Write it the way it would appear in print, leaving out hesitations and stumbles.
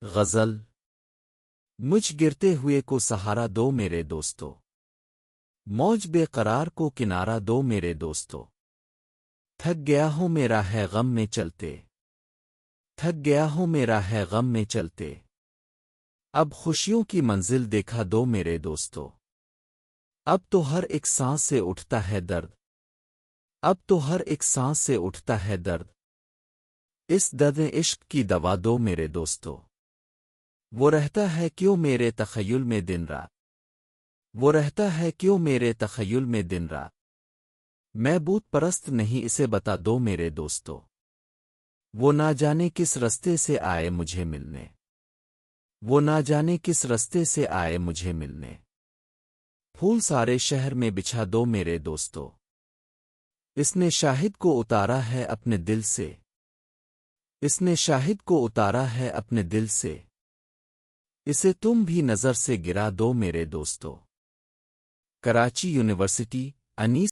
غزل مجھ گرتے ہوئے کو سہارا دو میرے دوستو، موج بے قرار کو کنارہ دو میرے دوستو، تھک گیا ہوں میرا ہے غم میں چلتے، تھک گیا ہوں میرا ہے غم میں چلتے، اب خوشیوں کی منزل دیکھا دو میرے دوستو، اب تو ہر ایک سانس سے اٹھتا ہے درد، اب تو ہر ایک سانس سے اٹھتا ہے درد، اس درد عشق کی دوا دو میرے دوستو، وہ رہتا ہے کیوں میرے تخیل میں دن رات، وہ رہتا ہے کیوں میرے تخیل میں دن رات، میں بت پرست نہیں اسے بتا دو میرے دوستو، وہ نہ جانے کس رستے سے آئے مجھے ملنے، وہ نہ جانے کس رستے سے آئے مجھے ملنے، پھول سارے شہر میں بچھا دو میرے دوستو، اس نے شاہد کو اتارا ہے اپنے دل سے، اس نے شاہد کو اتارا ہے اپنے دل سے، اسے تم بھی نظر سے گرا دو میرے دوستو۔ کراچی یونیورسٹی، 19